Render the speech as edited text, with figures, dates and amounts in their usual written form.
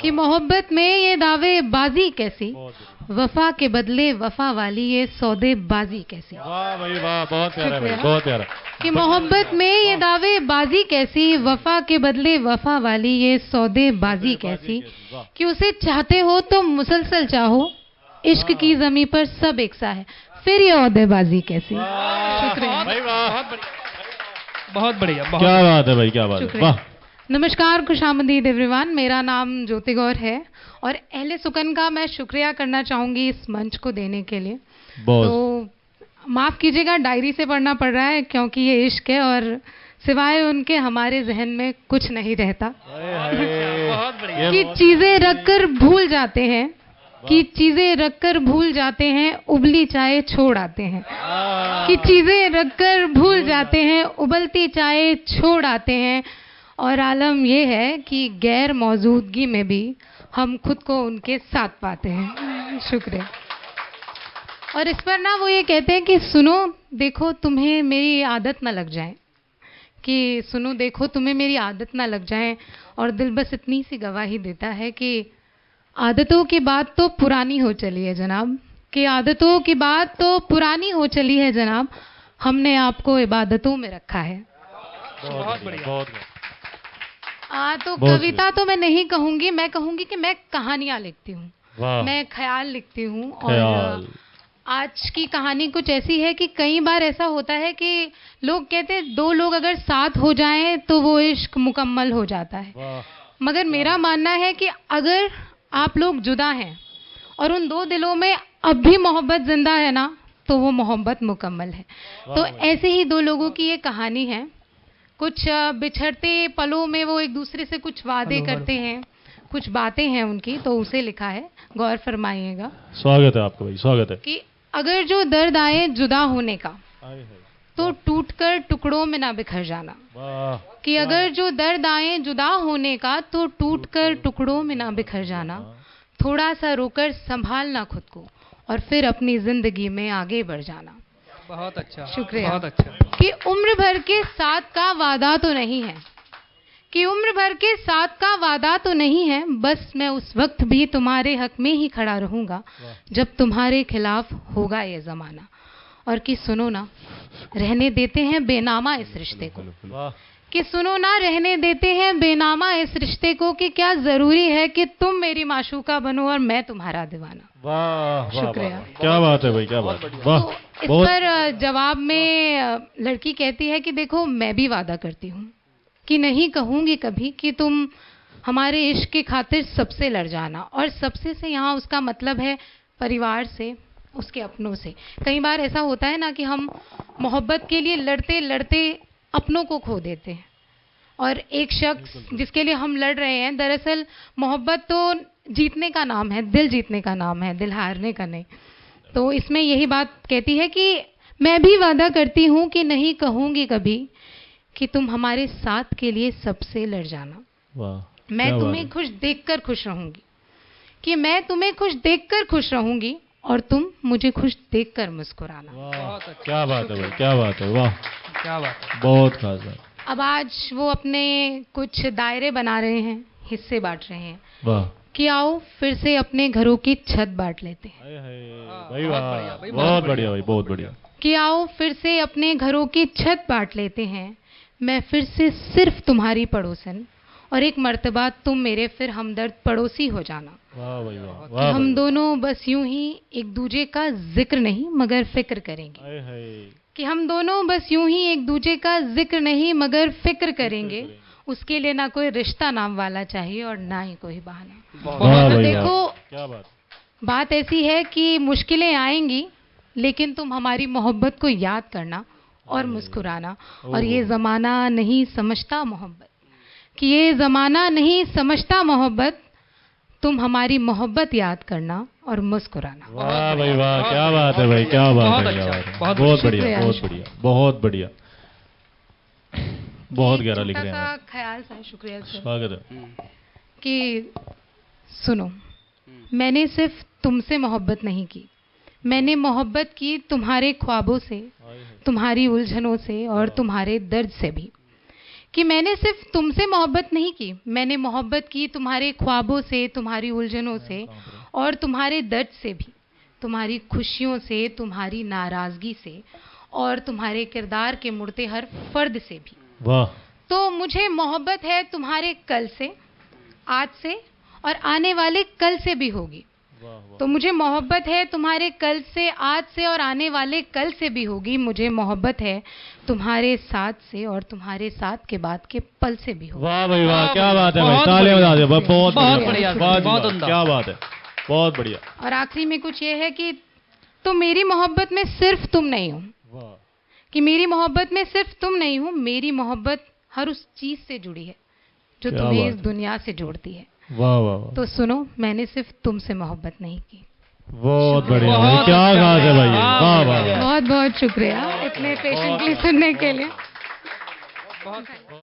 कि मोहब्बत में ये दावेबाजी कैसी, वफा के बदले वफा वाली ये सौदेबाजी कैसी। वाह भाई वाह, बहुत प्यारा भाई, बहुत प्यारा। कि मोहब्बत में ये दावेबाजी कैसी, वफा के बदले वफा वाली ये सौदेबाजी कैसी। कि उसे चाहते हो तो मुसलसल चाहो, इश्क की जमी पर सब एक सा है, फिर ये औदेबाजी कैसी। शुक्रिया भाई वाह, बहुत बढ़िया। क्या बात है भाई, क्या बात है, वाह। नमस्कार, खुशामदीद एवरीवन। मेरा नाम ज्योति गौर है और अहले सुकन का मैं शुक्रिया करना चाहूँगी इस मंच को देने के लिए। तो माफ़ कीजिएगा, डायरी से पढ़ना पड़ रहा है क्योंकि ये इश्क है और सिवाय उनके हमारे जहन में कुछ नहीं रहता। कि चीज़ें रखकर भूल जाते हैं, कि चीज़ें रखकर भूल जाते हैं, उबली चाय छोड़ आते हैं। कि चीज़ें रखकर भूल जाते हैं, उबलती चाय छोड़ आते हैं। और आलम ये है कि गैर मौजूदगी में भी हम खुद को उनके साथ पाते हैं। शुक्रिया। और इस पर ना वो ये कहते हैं कि सुनो देखो तुम्हें मेरी आदत ना लग जाए, कि सुनो देखो तुम्हें मेरी आदत ना लग जाए। और दिल बस इतनी सी गवाही देता है कि आदतों की बात तो पुरानी हो चली है जनाब, कि आदतों की बात तो पुरानी हो चली है जनाब, हमने आपको इबादतों में रखा है। बहुत बढ़िया। तो कविता तो मैं नहीं कहूँगी, मैं कहूँगी कि मैं कहानियाँ लिखती हूँ, मैं ख्याल लिखती हूँ। और आज की कहानी कुछ ऐसी है कि कई बार ऐसा होता है कि लोग कहते हैं दो लोग अगर साथ हो जाएं तो वो इश्क मुकम्मल हो जाता है। मगर मेरा मानना है कि अगर आप लोग जुदा हैं और उन दो दिलों में अब भी मोहब्बत जिंदा है ना, तो वो मोहब्बत मुकम्मल है। तो ऐसे ही दो लोगों की ये कहानी है। कुछ बिछड़ते पलों में वो एक दूसरे से कुछ वादे करते हैं, कुछ बातें हैं उनकी, तो उसे लिखा है, गौर फरमाइएगा। स्वागत है आपका भाई, स्वागत है। कि अगर जो दर्द आए जुदा होने का, तो टूटकर टुकड़ों में ना बिखर जाना। कि अगर जो दर्द आए जुदा होने का, तो टूटकर टुकड़ों में ना बिखर जाना। थोड़ा सा रोकर संभालना खुद को और फिर अपनी जिंदगी में आगे बढ़ जाना। बहुत अच्छा, शुक्रिया। बहुत अच्छा। कि उम्र भर के साथ का वादा तो नहीं है, कि उम्र भर के साथ का वादा तो नहीं है, बस मैं उस वक्त भी तुम्हारे हक में ही खड़ा रहूंगा जब तुम्हारे खिलाफ होगा ये ज़माना। और कि सुनो ना, रहने देते हैं बेनामा इस रिश्ते को। कि सुनो ना, रहने देते हैं बेनामा इस रिश्ते को, कि क्या ज़रूरी है कि तुम मेरी माशूका बनो और मैं तुम्हारा दीवाना। वाह, शुक्रिया। क्या बात है भाई, क्या बात है, वाह। तो इस पर जवाब में लड़की कहती है कि देखो मैं भी वादा करती हूँ कि नहीं कहूँगी कभी कि तुम हमारे इश्क की खातिर सबसे लड़ जाना। और सबसे से यहाँ उसका मतलब है परिवार से, उसके अपनों से। कई बार ऐसा होता है ना कि हम मोहब्बत के लिए लड़ते लड़ते अपनों को खो देते हैं, और एक शख्स जिसके लिए हम लड़ रहे हैं, दरअसल मोहब्बत तो जीतने का नाम है, दिल जीतने का नाम है, दिल हारने का नहीं। तो इसमें यही बात कहती है कि मैं भी वादा करती हूँ कि नहीं कहूँगी कभी कि तुम हमारे साथ के लिए सबसे लड़ जाना। मैं तुम्हें खुश देखकर खुश रहूँगी, कि मैं तुम्हें खुश देखकर खुश रहूँगी और तुम मुझे खुश देखकर मुस्कुराना। क्या बात है भाई, क्या बात है, वाह, क्या बात है, बहुत खास बात। अब आज वो अपने कुछ दायरे बना रहे हैं, हिस्से बांट रहे हैं। वाह। कि आओ फिर से अपने घरों की छत बांट लेते हैं। भाई वाह, बहुत बढ़िया भाई, बहुत बढ़िया। कि आओ फिर से अपने घरों की छत बांट लेते हैं, मैं फिर से सिर्फ तुम्हारी पड़ोसन और एक मर्तबा तुम मेरे फिर हमदर्द पड़ोसी हो जाना। वाह भाई वाह, कि हम दोनों बस यूं ही एक दूजे का जिक्र नहीं मगर फिक्र करेंगे। कि हम दोनों बस यूं ही एक दूजे का जिक्र नहीं मगर फिक्र करेंगे। उसके लिए ना कोई रिश्ता नाम वाला चाहिए और ना ही कोई बहाना। तो देखो, क्या बात ऐसी है कि मुश्किलें आएंगी, लेकिन तुम हमारी मोहब्बत को याद करना और मुस्कुराना। और ये ज़माना नहीं समझता मोहब्बत, कि ये ज़माना नहीं समझता मोहब्बत, तुम हमारी मोहब्बत याद करना और मुस्कुराना। वाह भाई वाह, क्या बात है भाई, क्या बात है, क्या बात है, बहुत बढ़िया, बहुत बढ़िया, बहुत बढ़िया, बहुत गहरा लिख रहे हैं। ख्याल सा, शुक्रिया सर। स्वागत है। कि सुनो, मैंने सिर्फ तुमसे मोहब्बत नहीं की, मैंने मोहब्बत की तुम्हारे ख्वाबों से, तुम्हारी उलझनों से और तुम्हारे दर्द से भी। कि मैंने सिर्फ तुमसे मोहब्बत नहीं की, मैंने मोहब्बत की तुम्हारे ख्वाबों से, तुम्हारी उलझनों से और तुम्हारे दर्द से भी, तुम्हारी खुशियों से, तुम्हारी नाराज़गी से और तुम्हारे किरदार के मुड़ते हर फर्द से भी। वाह। तो मुझे मोहब्बत है तुम्हारे कल से, आज से और आने वाले कल से भी होगी। तो मुझे मोहब्बत है तुम्हारे कल से, आज से और आने वाले कल से भी होगी। मुझे मोहब्बत है तुम्हारे साथ से और तुम्हारे साथ के बाद के पल से भी होगी। वाह भाई वाह, क्या बात है भाई, तालियां बजा दो। बहुत बढ़िया, बहुत उम्दा। क्या बात है, बहुत बढ़िया। और आखिरी में कुछ ये है कि तो मेरी मोहब्बत में सिर्फ तुम नहीं हो, कि मेरी मोहब्बत में सिर्फ तुम नहीं हो, मेरी मोहब्बत हर उस चीज से जुड़ी है जो तुम्हें इस दुनिया से जोड़ती है। वाह वाह वाह। तो सुनो, मैंने सिर्फ तुमसे मोहब्बत नहीं की। बहुत बढ़िया भाई, क्या बात है भाई, वाह वाह। बहुत बहुत शुक्रिया इतने पेशेंटली सुनने के लिए।